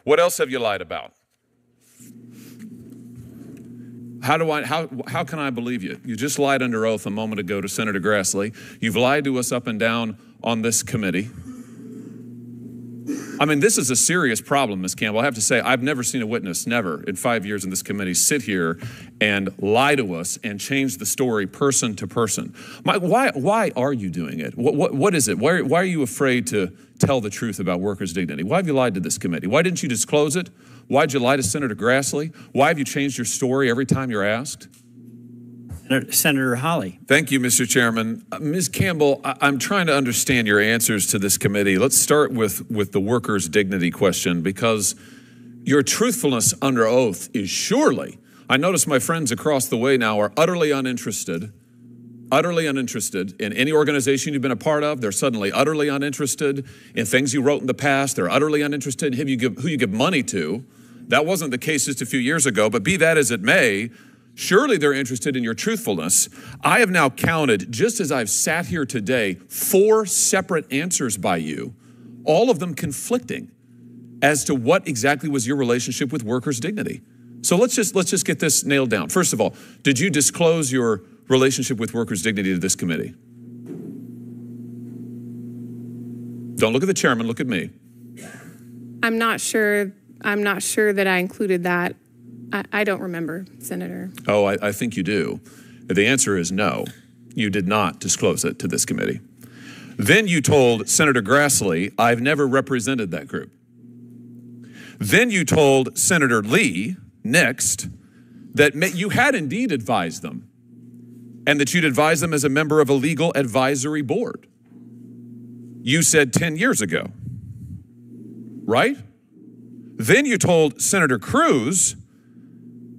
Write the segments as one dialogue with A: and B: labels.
A: What else have you lied about? How can I believe you? You just lied under oath a moment ago to Senator Grassley. You've lied to us up and down on this committee. I mean, this is a serious problem, Ms. Campbell. I have to say, I've never seen a witness, never, in 5 years in this committee, sit here and lie to us and change the story person to person. Why are you doing it? What is it? Why are you afraid to tell the truth about workers' dignity? Why have you lied to this committee? Why didn't you disclose it? Why did you lie to Senator Grassley? Why have you changed your story every time you're asked?
B: Senator Hawley.
A: Thank you, Mr. Chairman. Ms. Campbell, I'm trying to understand your answers to this committee. Let's start with the workers' dignity question, because your truthfulness under oath is surely, I notice my friends across the way now are utterly uninterested in any organization you've been a part of. They're suddenly utterly uninterested in things you wrote in the past. They're utterly uninterested in who you give money to. That wasn't the case just a few years ago, but be that as it may, surely they're interested in your truthfulness. I have now counted, just as I've sat here today, 4 separate answers by you, all of them conflicting as to what exactly was your relationship with workers' dignity. So let's just get this nailed down. First of all, did you disclose your relationship with workers' dignity to this committee? Don't look at the chairman, look at me.
C: I'm not sure that I included that. I don't remember, Senator.
A: Oh, I think you do. The answer is no. You did not disclose it to this committee. Then you told Senator Grassley, I've never represented that group. Then you told Senator Lee, next, that you had indeed advised them, and that you'd advised them as a member of a legal advisory board. You said 10 years ago, right? Then you told Senator Cruz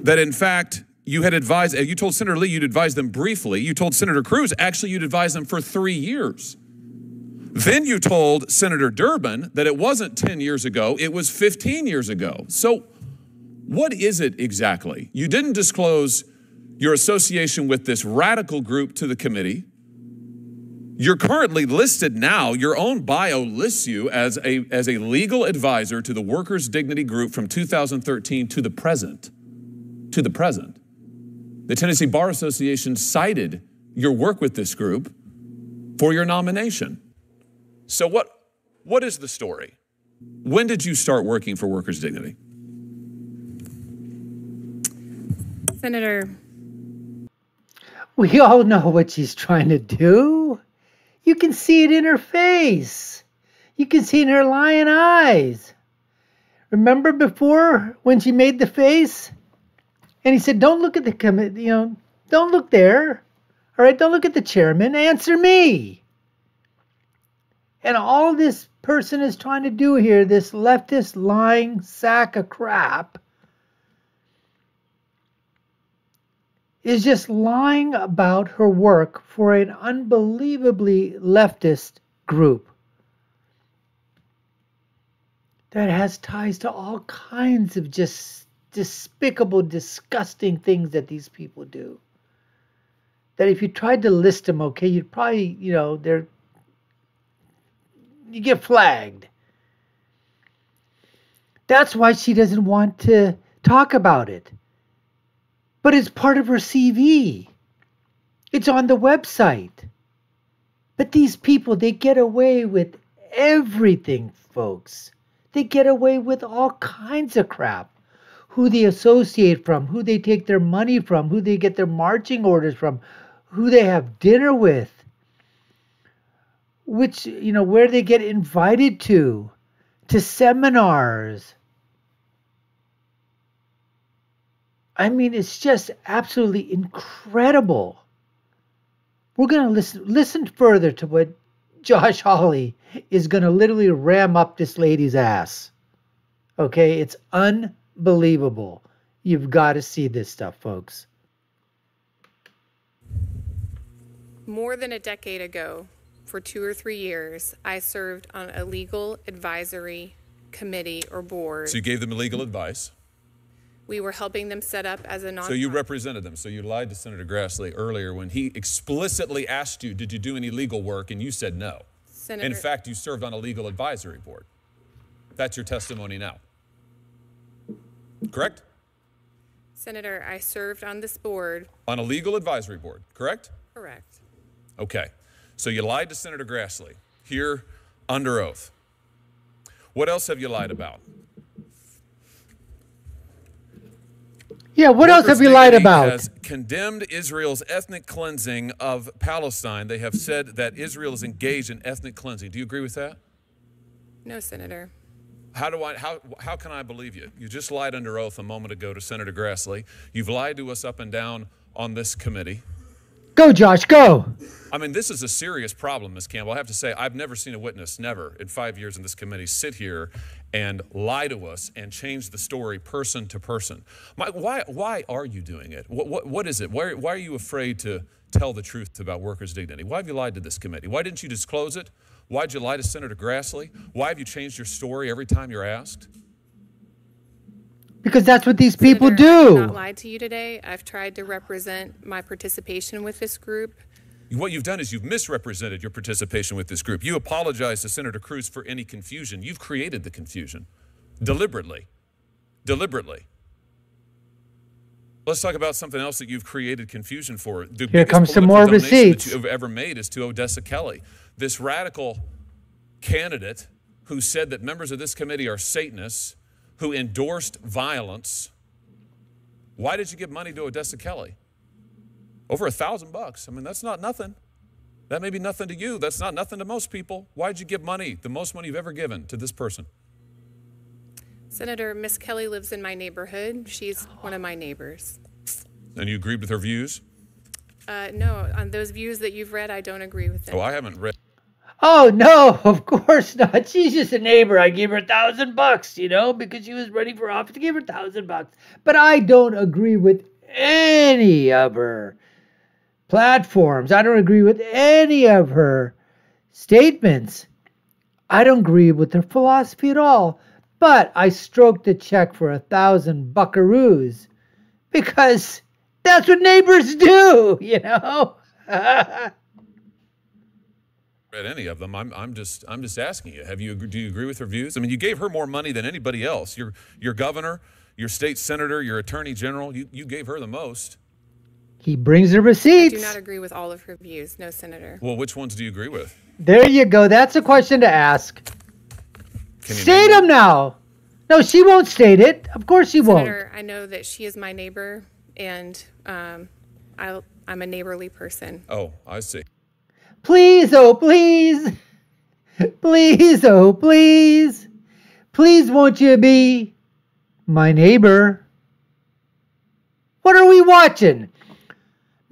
A: that in fact you told Senator Lee you'd advised them briefly. You told Senator Cruz actually you'd advised them for 3 years. Then you told Senator Durbin that it wasn't 10 years ago, it was 15 years ago. So what is it exactly? You didn't disclose your association with this radical group to the committee. You're currently listed now, your own bio lists you as a legal advisor to the Workers' Dignity Group from 2013 to the present. The Tennessee Bar Association cited your work with this group for your nomination. So what is the story? When did you start working for workers' dignity?
C: Senator.
D: We all know what she's trying to do. You can see it in her face. You can see it in her lying eyes. Remember before when she made the face? And he said, don't look at the committee, don't look there. All right, don't look at the chairman. Answer me. And all this person is trying to do here, this leftist lying sack of crap, is just lying about her work for an unbelievably leftist group that has ties to all kinds of just despicable, disgusting things that these people do. That if you tried to list them, okay, you'd probably, you get flagged. That's why she doesn't want to talk about it. But it's part of her CV. It's on the website. But these people, they get away with everything, folks. They get away with all kinds of crap. Who they associate from, who they take their money from, who they get their marching orders from, who they have dinner with, where they get invited to seminars. I mean, it's just absolutely incredible. We're going to listen further to what Josh Hawley is going to literally ram up this lady's ass. Okay, it's unbelievable. You've got to see this stuff, folks.
C: More than a decade ago, for 2 or 3 years, I served on a legal advisory committee or board.
A: So you gave them legal advice.
C: We were helping them set up as a nonprofit.
A: So you represented them. So you lied to Senator Grassley earlier when he explicitly asked you, did you do any legal work? And you said no. In fact, you served on a legal advisory board. That's your testimony now. correct?
C: Senator, I served on this board.
A: On a legal advisory board, correct?
C: Correct.
A: Okay. So you lied to Senator Grassley here under oath. What else have you lied about?
D: Yeah, what else have you lied about?
A: Has condemned Israel's ethnic cleansing of Palestine. They have said that Israel is engaged in ethnic cleansing. Do you agree with that?
C: No, Senator.
A: How can I believe you? You just lied under oath a moment ago to Senator Grassley. You've lied to us up and down on this committee.
D: Go, Josh, go.
A: I mean, this is a serious problem, Ms. Campbell. I have to say, I've never seen a witness, never, in 5 years in this committee, sit here and lie to us and change the story person to person. Why are you doing it? What is it? Why are you afraid to tell the truth about workers' dignity? Why have you lied to this committee? Why didn't you disclose it? Why'd you lie to Senator Grassley? Why have you changed your story every time you're asked?
D: Because that's what these people
C: Senator,
D: do.
C: I have not lied to you today. I've tried to represent my participation with this group.
A: What you've done is you've misrepresented your participation with this group. You apologize to Senator Cruz for any confusion. You've created the confusion deliberately. Deliberately. Let's talk about something else that you've created confusion for.
D: Here comes some more receipts
A: that you've ever made is to Odessa Kelly, this radical candidate who said that members of this committee are Satanists, who endorsed violence. Why did you give money to Odessa Kelly? Over $1,000. I mean, that's not nothing. That may be nothing to you. That's not nothing to most people. Why'd you give money, the most money you've ever given, to this person?
C: Senator, Miss Kelly lives in my neighborhood. She's one of my neighbors.
A: And you agreed with her views?
C: No, on those views that you've read, I don't agree with them.
A: Oh, I haven't read.
D: Oh, no, of course not. She's just a neighbor. I gave her $1,000, because she was running for office. I gave her $1,000. But I don't agree with any of her platforms. I don't agree with any of her statements. I don't agree with her philosophy at all. But I stroked a check for 1,000 buckaroos because that's what neighbors do,
A: Read any of them. I'm just asking you. Do you agree with her views? I mean, you gave her more money than anybody else. Your governor, your state senator, your attorney general. You gave her the most.
D: He brings the receipts.
C: I do not agree with all of her views, no, Senator.
A: Well, which ones do you agree with?
D: There you go. That's a question to ask. State them now. No, she won't state it. Of course she won't.
C: Senator, I know that she is my neighbor, and I'm a neighborly person.
A: Oh, I see.
D: Please, oh, please. Please, oh, please. Please, won't you be my neighbor? What are we watching?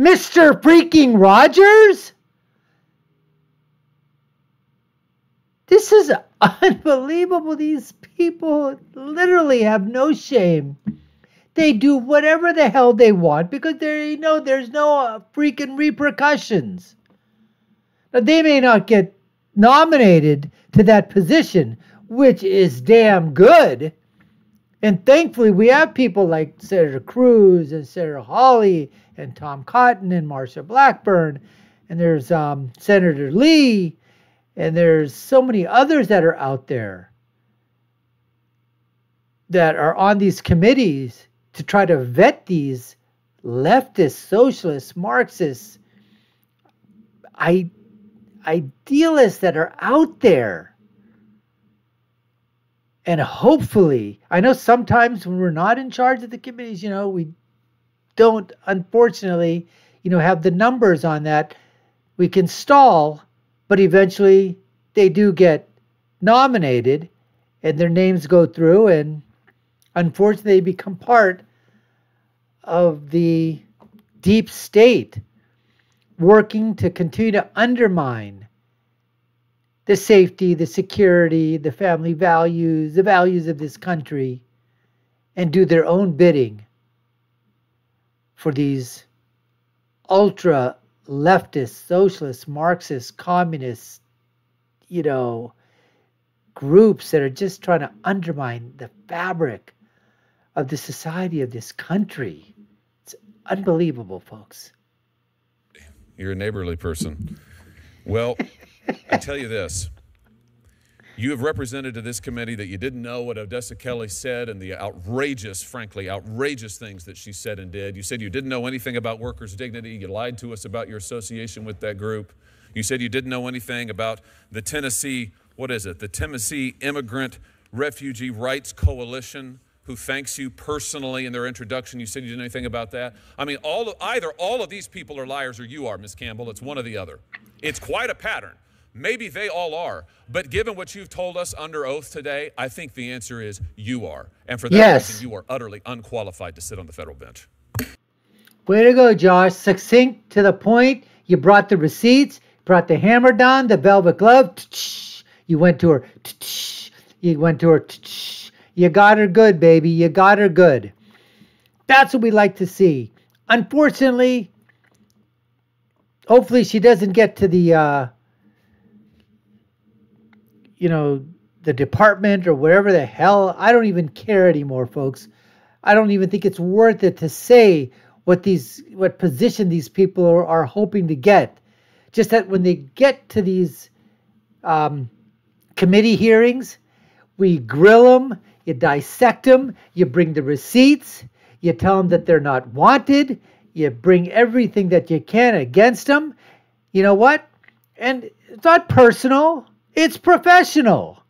D: Mr. Freaking Rogers? This is unbelievable. These people literally have no shame. They do whatever the hell they want because they know there's no freaking repercussions. Now, they may not get nominated to that position, which is damn good. And thankfully, we have people like Senator Cruz and Senator Hawley and Tom Cotton and Marsha Blackburn. And there's Senator Lee. And there's so many others that are out there that are on these committees to try to vet these leftist, socialist, Marxist idealists that are out there. And hopefully, I know sometimes when we're not in charge of the committees, we don't, unfortunately, have the numbers on that. We can stall, but eventually they do get nominated and their names go through, and unfortunately they become part of the deep state working to continue to undermine the safety, the security, the family values, the values of this country, and do their own bidding for these ultra leftist, socialist, Marxist, communist, groups that are just trying to undermine the fabric of the society of this country. It's unbelievable, folks.
A: You're a neighborly person. Well, I tell you this. You have represented to this committee that you didn't know what Odessa Kelly said and the outrageous, frankly, outrageous things that she said and did. You said you didn't know anything about workers' dignity. You lied to us about your association with that group. You said you didn't know anything about the Tennessee, what is it? The Tennessee Immigrant Refugee Rights Coalition, who thanks you personally in their introduction. You said you didn't know anything about that. I mean, either all of these people are liars or you are, Ms. Campbell. It's one or the other. It's quite a pattern. Maybe they all are. But given what you've told us under oath today, I think the answer is you are. And for that reason, you are utterly unqualified to sit on the federal bench.
D: Way to go, Josh. Succinct, to the point. You brought the receipts, brought the hammer down, the velvet glove. You went to her. You went to her. You got her good, baby. You got her good. That's what we like to see. Unfortunately, hopefully she doesn't get to the, the department or whatever the hell. I don't even care anymore, folks. I don't even think it's worth it to say what position these people are hoping to get. Just that when they get to these committee hearings, we grill them, you dissect them, you bring the receipts, you tell them that they're not wanted, you bring everything that you can against them. You know what? And it's not personal, it's professional.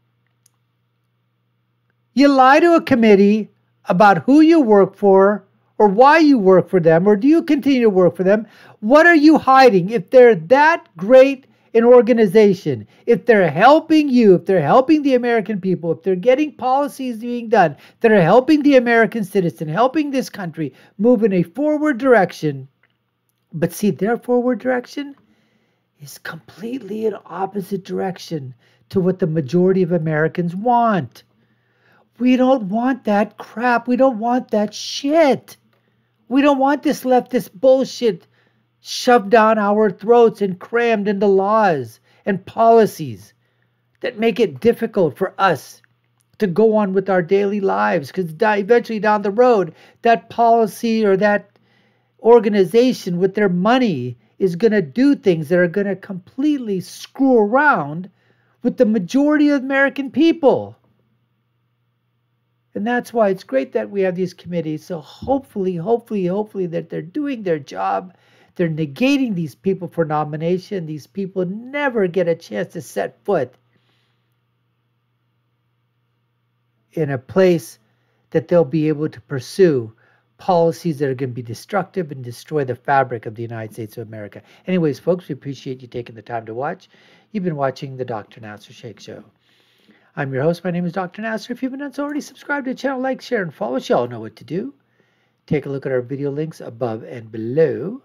D: You lie to a committee about who you work for or why you work for them, or do you continue to work for them? What are you hiding? If they're that great an organization, if they're helping you, if they're helping the American people, if they're getting policies being done that are helping the American citizen, helping this country move in a forward direction, but see, their forward direction is completely an opposite direction to what the majority of Americans want. We don't want that crap. We don't want that shit. We don't want this leftist bullshit shoved down our throats and crammed into laws and policies that make it difficult for us to go on with our daily lives. Because eventually down the road, that policy or that organization with their money is going to do things that are going to completely screw around with the majority of American people. And that's why it's great that we have these committees. So hopefully that they're doing their job. They're negating these people for nomination. These people never get a chance to set foot in a place that they'll be able to pursue policies that are going to be destructive and destroy the fabric of the United States of America. Anyways, folks, we appreciate you taking the time to watch. You've been watching the Dr. Nasser Sheikh Show. I'm your host. My name is Dr. Nasser. If you haven't done so already, subscribe to the channel, like, share, and follow us. You all know what to do. Take a look at our video links above and below.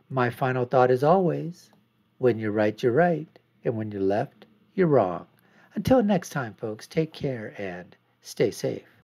D: My final thought is always, when you're right, you're right. And when you're left, you're wrong. Until next time, folks, take care and stay safe.